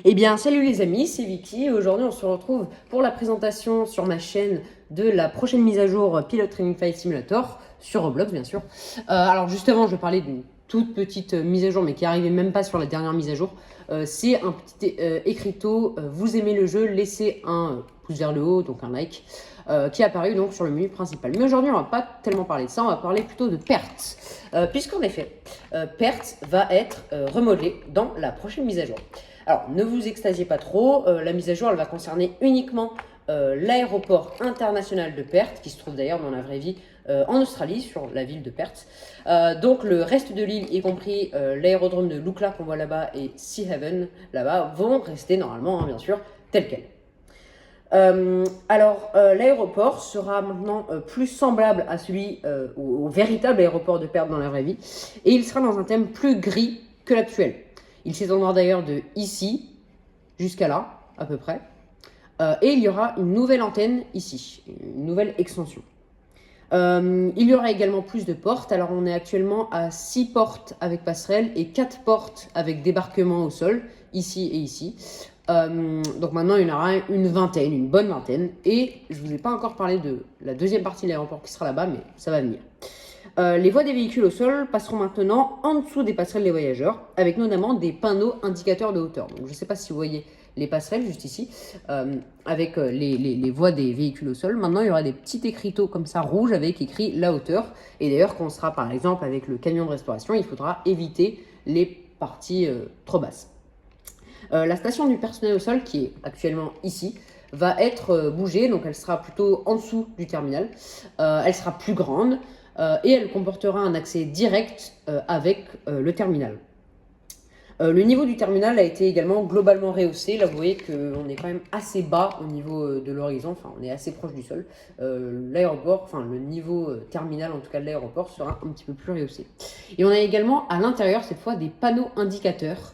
Eh bien, salut les amis, c'est Vicky. Aujourd'hui, on se retrouve pour la présentation sur ma chaîne de la prochaine mise à jour Pilot Training Flight Simulator sur Roblox, bien sûr. Alors, justement, je parlais d'une toute petite mise à jour, mais qui arrivait même pas sur la dernière mise à jour. C'est un petit écriteau. Vous aimez le jeu, laissez un pouce vers le haut, donc un like, qui est apparu donc sur le menu principal. Mais aujourd'hui, on va pas tellement parler de ça, on va parler plutôt de PERT. Puisqu'en effet, PERT va être remodelé dans la prochaine mise à jour. Alors, ne vous extasiez pas trop, la mise à jour, elle va concerner uniquement l'aéroport international de Perth, qui se trouve d'ailleurs dans la vraie vie en Australie, sur la ville de Perth. Donc, le reste de l'île, y compris l'aérodrome de Lukla qu'on voit là-bas et Seahaven, là-bas, vont rester normalement, hein, bien sûr, tel quel. L'aéroport sera maintenant plus semblable à celui, au véritable aéroport de Perth dans la vraie vie, et il sera dans un thème plus gris que l'actuel. Il s'étendra d'ailleurs de ici jusqu'à là, à peu près. Et il y aura une nouvelle antenne ici, une nouvelle extension. Il y aura également plus de portes. Alors on est actuellement à 6 portes avec passerelle et 4 portes avec débarquement au sol, ici et ici. Donc maintenant il y en aura une vingtaine, une bonne vingtaine. Et je ne vous ai pas encore parlé de la deuxième partie de l'aéroport qui sera là-bas, mais ça va venir. Les voies des véhicules au sol passeront maintenant en dessous des passerelles des voyageurs, avec notamment des panneaux indicateurs de hauteur. Donc, je ne sais pas si vous voyez les passerelles juste ici, avec les voies des véhicules au sol. Maintenant, il y aura des petits écriteaux comme ça rouges avec écrit la hauteur. Et d'ailleurs, quand on sera par exemple avec le camion de restauration, il faudra éviter les parties trop basses. La station du personnel au sol, qui est actuellement ici, va être bougée, donc elle sera plutôt en dessous du terminal. Elle sera plus grande. Et elle comportera un accès direct avec le terminal. Le niveau du terminal a été également globalement rehaussé. Là, vous voyez qu'on est quand même assez bas au niveau de l'horizon, enfin, on est assez proche du sol. L'aéroport, enfin, le niveau terminal, en tout cas de l'aéroport, sera un petit peu plus rehaussé. Et on a également à l'intérieur, cette fois, des panneaux indicateurs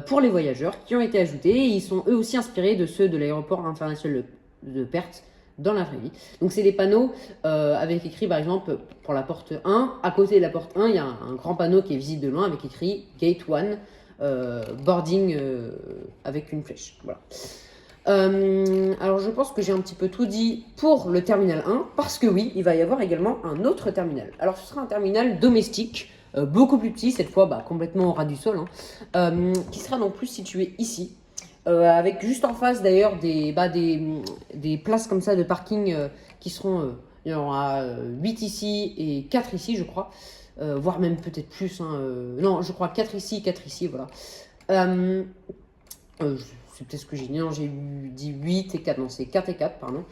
pour les voyageurs qui ont été ajoutés. Et ils sont eux aussi inspirés de ceux de l'aéroport international de Perth dans la vraie vie. Donc c'est des panneaux avec écrit par exemple pour la porte 1, à côté de la porte 1, il y a un grand panneau qui est visible de loin avec écrit Gate 1, boarding avec une flèche. Voilà. Alors je pense que j'ai un petit peu tout dit pour le terminal 1, parce que oui, il va y avoir également un autre terminal. Alors ce sera un terminal domestique, beaucoup plus petit, cette fois complètement au ras du sol, hein, qui sera donc plus situé ici. Avec juste en face d'ailleurs des places comme ça de parking qui seront, il y en aura 8 ici et 4 ici je crois, voire même peut-être plus, hein, non je crois 4 ici, 4 ici, voilà. C'est peut-être ce que j'ai dit, non j'ai dit 8 et 4, non c'est 4 et 4 pardon.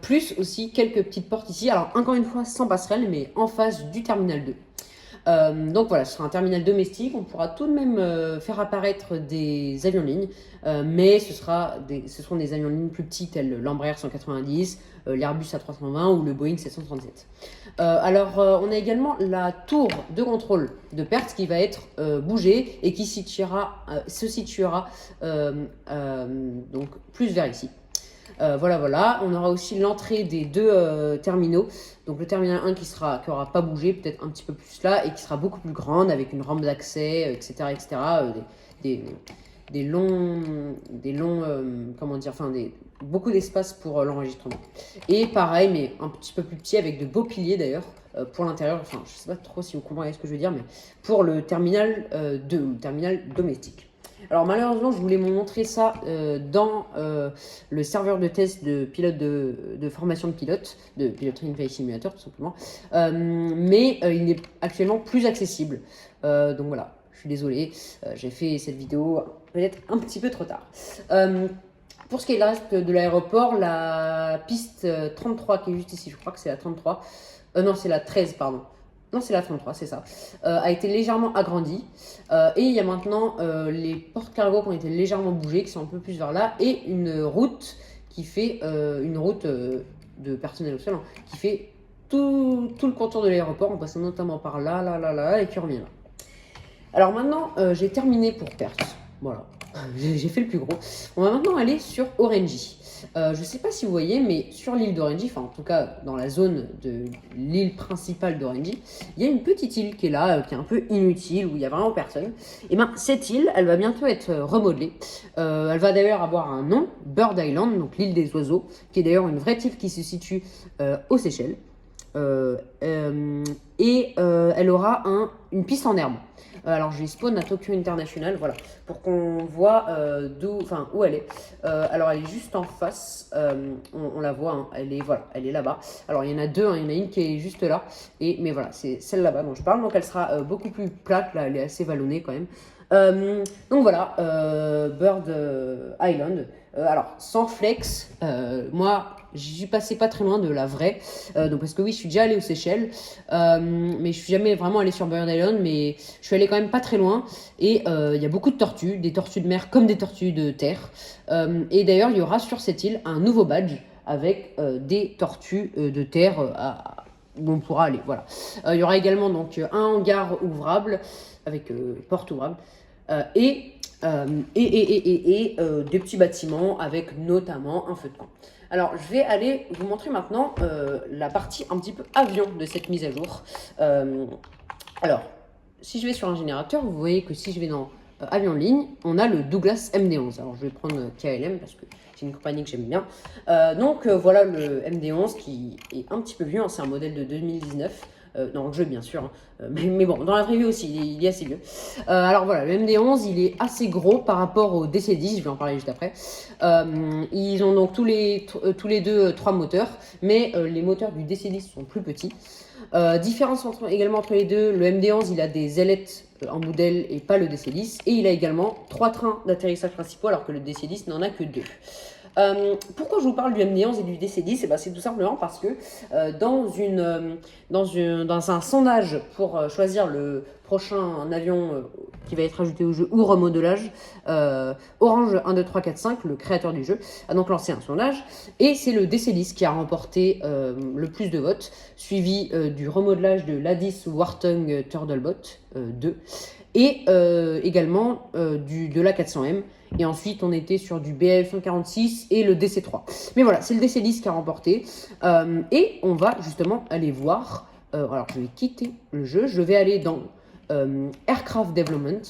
Plus aussi quelques petites portes ici, alors encore une fois sans passerelle mais en face du terminal 2. Donc voilà, ce sera un terminal domestique. On pourra tout de même faire apparaître des avions de ligne, mais ce seront des avions de ligne plus petits tels l'Embraer 190, l'Airbus A320 ou le Boeing 737. On a également la tour de contrôle de Perth qui va être bougée et qui se situera donc plus vers ici. Voilà. On aura aussi l'entrée des deux terminaux. Donc le terminal 1 qui aura pas bougé, peut-être un petit peu plus là, et qui sera beaucoup plus grande avec une rampe d'accès, etc., etc. Des longs, comment dire, enfin beaucoup d'espace pour l'enregistrement. Et pareil, mais un petit peu plus petit avec de beaux piliers d'ailleurs pour l'intérieur. Enfin, je sais pas trop si vous comprenez ce que je veux dire, mais pour le terminal 2, le terminal domestique. Alors malheureusement, je voulais vous montrer ça dans le serveur de test de pilote de formation de pilote, de Pilot Training Flight Simulator tout simplement, mais il n'est actuellement plus accessible. Donc voilà, je suis désolé, j'ai fait cette vidéo peut-être un petit peu trop tard. Pour ce qui est du reste de l'aéroport, la piste 33 qui est juste ici, je crois que c'est la 33, non c'est la 13 pardon. Non, c'est la 33, c'est ça. A été légèrement agrandie. Et il y a maintenant les portes cargo qui ont été légèrement bougées, qui sont un peu plus vers là. Et une route qui fait une route de personnel au sol, hein, qui fait tout le contour de l'aéroport, en passant notamment par là, et qui revient là. Alors maintenant, j'ai terminé pour Perth. Voilà. J'ai fait le plus gros. On va maintenant aller sur Orenji. Je ne sais pas si vous voyez, mais sur l'île d'Orenji, enfin en tout cas dans la zone de l'île principale d'Orenji, il y a une petite île qui est là, qui est un peu inutile, où il n'y a vraiment personne. Et bien cette île, elle va bientôt être remodelée. Elle va d'ailleurs avoir un nom, Bird Island, donc l'île des oiseaux, qui est d'ailleurs une vraie île qui se situe aux Seychelles. Elle aura une piste en herbe. Alors je vais spawn à Tokyo International, voilà, pour qu'on voit où elle est. Alors elle est juste en face, on la voit, hein, elle est là-bas. Alors il y en a deux, hein, il y en a une qui est juste là, mais voilà, c'est celle là-bas dont je parle, donc elle sera beaucoup plus plate, là elle est assez vallonnée quand même. Donc voilà, Bird Island. Alors sans flex, moi j'y suis passé pas très loin de la vraie, donc parce que oui je suis déjà allé aux Seychelles, mais je suis jamais vraiment allé sur Bird Island, mais je suis allé quand même pas très loin et il y a beaucoup de tortues, des tortues de mer comme des tortues de terre, et d'ailleurs il y aura sur cette île un nouveau badge avec des tortues de terre où on pourra aller, voilà. Il y aura également donc un hangar ouvrable avec porte ouvrable et des petits bâtiments avec notamment un feu de camp. Alors, je vais aller vous montrer maintenant la partie un petit peu avion de cette mise à jour. Alors, si je vais sur un générateur, vous voyez que si je vais dans avion en ligne, on a le Douglas MD-11. Alors, je vais prendre KLM parce que c'est une compagnie que j'aime bien. Voilà le MD-11 qui est un petit peu vieux, hein, c'est un modèle de 2019. Dans le jeu bien sûr, hein. Mais bon, dans la vraie vie aussi, il est assez vieux. Alors voilà, le MD-11, il est assez gros par rapport au DC-10, je vais en parler juste après. Ils ont donc tous les deux 3 moteurs, mais les moteurs du DC-10 sont plus petits. Différence également entre les deux, le MD-11, il a des ailettes en bout d'aile et pas le DC-10, et il a également 3 trains d'atterrissage principaux, alors que le DC-10 n'en a que 2. Pourquoi je vous parle du MD-11 et du DC-10? C'est tout simplement parce que dans un sondage pour choisir le prochain avion qui va être ajouté au jeu ou remodelage, Orange 1, 2, 3, 4, 5, le créateur du jeu, a donc lancé un sondage et c'est le DC-10 qui a remporté le plus de votes, suivi du remodelage de l'A10 Warthog Turtlebot 2 et également de l'A400M. Et ensuite, on était sur du BF146 et le DC3. Mais voilà, c'est le DC10 qui a remporté. Et on va justement aller voir. Alors, je vais quitter le jeu. Je vais aller dans Aircraft Development.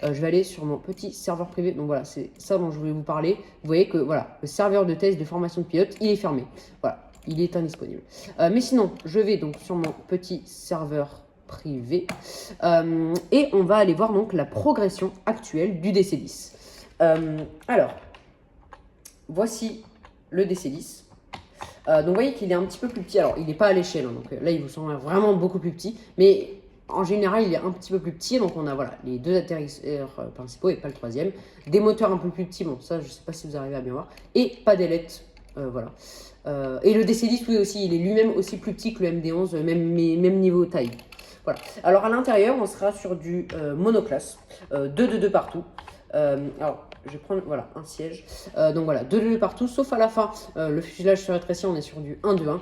Je vais aller sur mon petit serveur privé. Donc voilà, c'est ça dont je voulais vous parler. Vous voyez que voilà, le serveur de test de formation de pilote, il est fermé. Voilà, il est indisponible. Mais sinon, je vais donc sur mon petit serveur privé. Et on va aller voir donc la progression actuelle du DC10. Alors, voici le DC-10. Donc vous voyez qu'il est un petit peu plus petit. Alors, il n'est pas à l'échelle, hein, donc là, il vous semble vraiment beaucoup plus petit. Mais en général, il est un petit peu plus petit. Donc on a voilà, les 2 atterrisseurs principaux et pas le 3e. Des moteurs un peu plus petits. Bon, ça, je ne sais pas si vous arrivez à bien voir. Et pas d'ailettes. Voilà. Et le DC-10, oui, aussi, il est lui-même aussi plus petit que le MD-11, même niveau taille. Voilà. Alors à l'intérieur, on sera sur du monoclasse. 2 partout. Alors, je vais prendre voilà, un siège. Donc voilà, 2 partout, sauf à la fin. Le fuselage se rétrécit, on est sur du 1-2-1.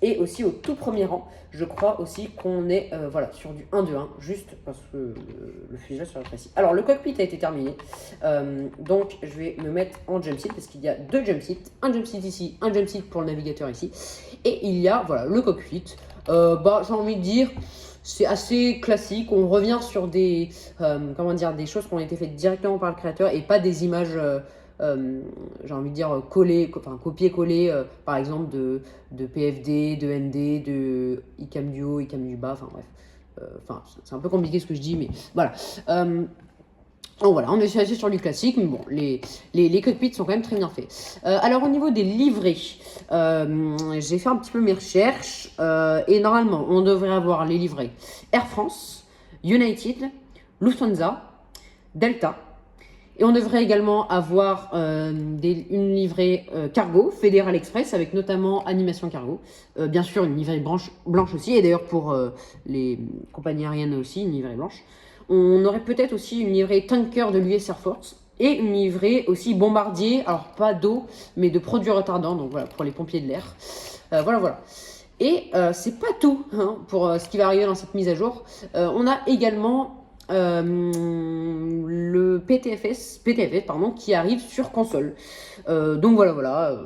Et aussi au tout premier rang, je crois aussi qu'on est voilà, sur du 1-2-1, juste parce que le fuselage se rétrécit. Alors, le cockpit a été terminé. Donc, je vais me mettre en jump seat parce qu'il y a 2 jump seats. Un jump seat ici, un jump seat pour le navigateur ici. Et il y a voilà, le cockpit. J'ai envie de dire... C'est assez classique, on revient sur des choses qui ont été faites directement par le créateur et pas des images, j'ai envie de dire, copier-coller, par exemple de PFD, de ND, de ICAM Duo, ICAM Duba, enfin bref. C'est un peu compliqué ce que je dis, mais voilà. Donc voilà, on est assez sur du classique, mais bon, les cockpits sont quand même très bien faits. Alors au niveau des livrets, j'ai fait un petit peu mes recherches et normalement on devrait avoir les livrets Air France, United, Lufthansa, Delta. Et on devrait également avoir une livrée cargo, Fédéral Express, avec notamment animation cargo. Bien sûr, une livrée blanche aussi, et d'ailleurs pour les compagnies aériennes aussi, une livrée blanche. On aurait peut-être aussi une livrée tanker de l'US Air Force et une livrée aussi bombardier, alors pas d'eau, mais de produits retardants, donc voilà, pour les pompiers de l'air. Voilà. Et c'est pas tout hein, pour ce qui va arriver dans cette mise à jour. On a également le PTFS pardon, qui arrive sur console. Donc voilà.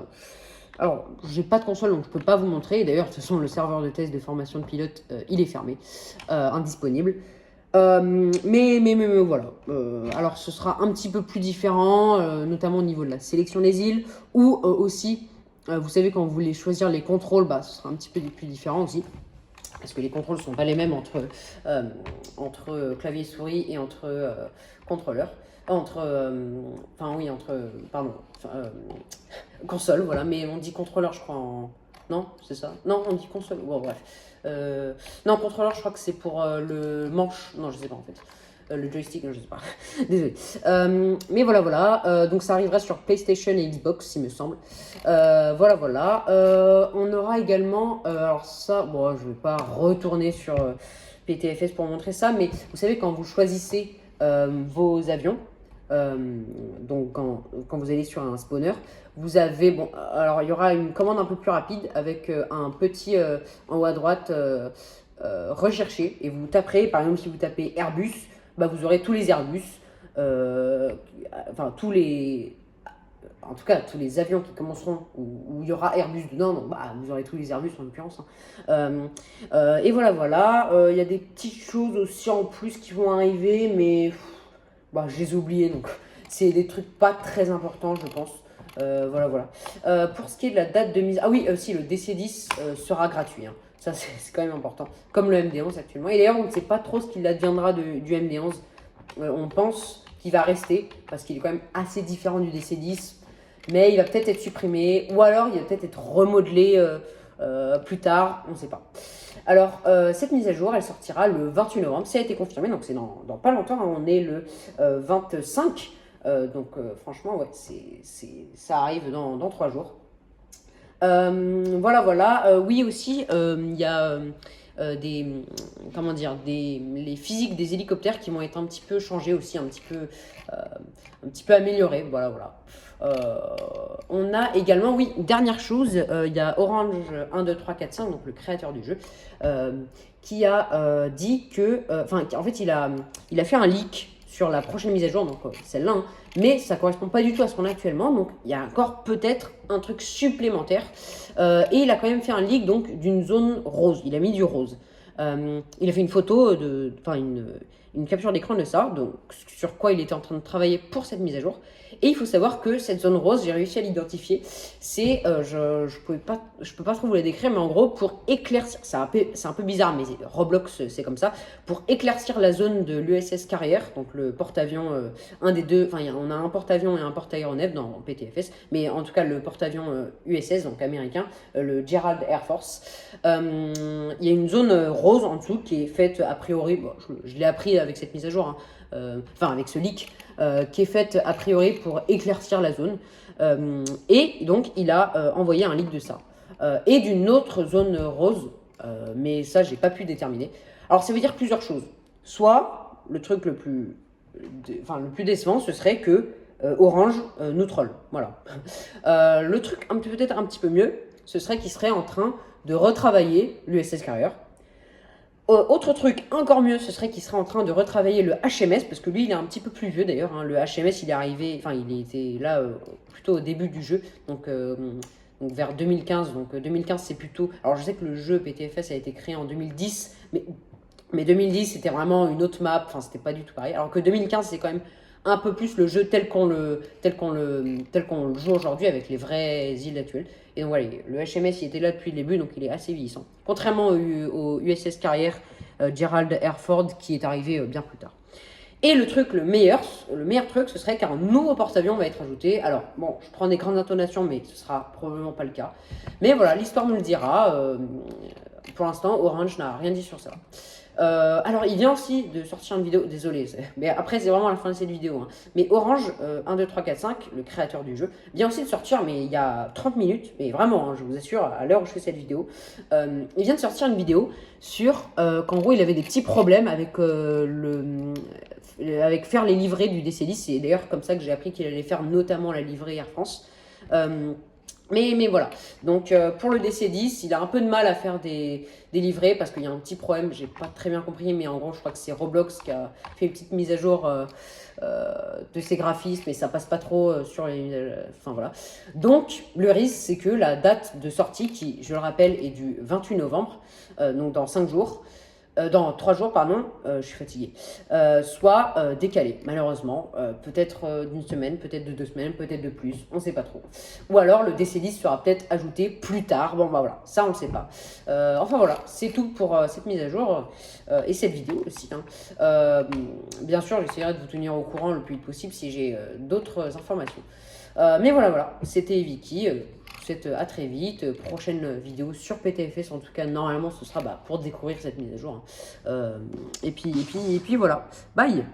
Alors, j'ai pas de console, donc je peux pas vous montrer. D'ailleurs, de toute façon, le serveur de test de formation de pilote, il est fermé, indisponible. Mais voilà. Alors, ce sera un petit peu plus différent, notamment au niveau de la sélection des îles, ou aussi, vous savez, quand vous voulez choisir les contrôles, bah, ce sera un petit peu plus différent aussi. Parce que les contrôles ne sont pas les mêmes entre clavier souris et entre contrôleurs. Console, voilà, mais on dit contrôleur, je crois, Non, c'est ça? Non, on dit console, bon, bref. Non, contrôleur, je crois que c'est pour le manche, non, je sais pas, en fait. Le joystick, non, je sais pas. Désolé. Mais voilà. Donc ça arrivera sur PlayStation et Xbox, il me semble. Voilà. On aura également, alors ça, bon, je vais pas retourner sur PTFS pour montrer ça, mais vous savez, quand vous choisissez vos avions, donc quand vous allez sur un spawner, vous avez, bon, alors il y aura une commande un peu plus rapide avec un petit en haut à droite rechercher, et vous taperez, par exemple si vous tapez Airbus, bah, vous aurez tous les Airbus, enfin en tout cas tous les avions qui commenceront où il y aura Airbus dedans, donc bah, vous aurez tous les Airbus en l'occurrence. Et voilà. Il y a des petites choses aussi en plus qui vont arriver, mais bah, je les ai oubliées, donc c'est des trucs pas très importants, je pense. Voilà. Pour ce qui est de la date de mise... Ah oui, aussi le DC-10 sera gratuit. Hein. Ça, c'est quand même important. Comme le MD-11 actuellement. Et d'ailleurs, on ne sait pas trop ce qu'il adviendra du MD-11. On pense qu'il va rester, parce qu'il est quand même assez différent du DC-10. Mais il va peut-être être supprimé, ou alors il va peut-être être remodelé plus tard, on ne sait pas. Alors, cette mise à jour, elle sortira le 28 novembre, ça a été confirmé, donc c'est dans pas longtemps, hein, on est le 25. Donc franchement, ouais, ça arrive dans 3 jours. Voilà. Oui aussi, il y a les physiques des hélicoptères qui vont être un petit peu changées aussi, un petit peu améliorées. Voilà. On a également, oui, dernière chose, il y a Orange 1, 2, 3, 4, 5, donc le créateur du jeu, qui a dit que, en fait, il a fait un leak sur la prochaine mise à jour, donc celle-là, hein, mais ça correspond pas du tout à ce qu'on a actuellement, donc il y a encore peut-être un truc supplémentaire, et il a quand même fait un leak donc d'une zone rose, il a mis du rose. Il a fait une photo, une capture d'écran de ça, donc sur quoi il était en train de travailler pour cette mise à jour. Et il faut savoir que cette zone rose, j'ai réussi à l'identifier. C'est, je peux pas trop vous la décrire, mais en gros, pour éclaircir, c'est un peu bizarre, mais Roblox, c'est comme ça, pour éclaircir la zone de l'USS Carrier, donc le porte-avions, un des deux, enfin, on a un porte-avions et un porte-aéronef dans PTFS, mais en tout cas, le porte-avions USS, donc américain, le Gerald Air Force, il y a une zone rose en dessous qui est faite a priori, bon, je l'ai appris avec cette mise à jour, avec ce leak, qui est faite a priori pour éclaircir la zone. Et donc, il a envoyé un leak de ça. Et d'une autre zone rose, mais ça, j'ai pas pu déterminer. Alors, ça veut dire plusieurs choses. Soit, le truc le plus décevant, ce serait que Orange nous troll. Voilà. Le truc peut-être un petit peu mieux, ce serait qu'il serait en train de retravailler l'USS Carrier. Autre truc encore mieux, ce serait qu'il serait en train de retravailler le HMS, parce que lui, il est un petit peu plus vieux d'ailleurs. Hein. Le HMS, il est arrivé, il était là plutôt au début du jeu, donc vers 2015. Donc 2015, c'est plutôt. Alors je sais que le jeu PTFS a été créé en 2010, mais 2010, c'était vraiment une autre map. Enfin, c'était pas du tout pareil. Alors que 2015, c'est quand même un peu plus le jeu tel qu'on le joue aujourd'hui avec les vraies îles actuelles. Et donc voilà, le HMS il était là depuis le début, donc il est assez vieillissant. Contrairement au USS Carrier Gerald Airford qui est arrivé bien plus tard. Et le meilleur truc, ce serait qu'un nouveau porte-avions va être ajouté. Alors, bon, je prends des grandes intonations, mais ce sera probablement pas le cas. Mais voilà, l'histoire nous le dira. Pour l'instant, Orange n'a rien dit sur ça. Alors, il vient aussi de sortir une vidéo, désolé, mais après, c'est vraiment la fin de cette vidéo. Hein. Mais Orange, 1, 2, 3, 4, 5, le créateur du jeu, vient aussi de sortir, mais il y a 30 minutes, mais vraiment, hein, je vous assure, à l'heure où je fais cette vidéo, il vient de sortir une vidéo sur qu'en gros, il avait des petits problèmes avec faire les livrées du DC-10. C'est d'ailleurs comme ça que j'ai appris qu'il allait faire notamment la livrée Air France. Mais voilà, donc pour le DC10, il a un peu de mal à faire des livrets parce qu'il y a un petit problème, j'ai pas très bien compris, mais en gros je crois que c'est Roblox qui a fait une petite mise à jour de ses graphismes et ça passe pas trop sur les... Enfin voilà. Donc le risque c'est que la date de sortie, qui je le rappelle est du 28 novembre, donc dans 5 jours, dans 3 jours, pardon, je suis fatiguée, soit décalé, malheureusement. Peut-être d'une semaine, peut-être de 2 semaines, peut-être de plus, on ne sait pas trop. Ou alors le DC10 sera peut-être ajouté plus tard, bon bah voilà, ça on ne sait pas. Enfin voilà, c'est tout pour cette mise à jour et cette vidéo aussi. Hein. Bien sûr, j'essaierai de vous tenir au courant le plus vite possible si j'ai d'autres informations. Mais voilà, c'était Vicky. Je vous souhaite à très vite. Prochaine vidéo sur PTFS. En tout cas, normalement, ce sera pour découvrir cette mise à jour. Hein. Et puis voilà. Bye!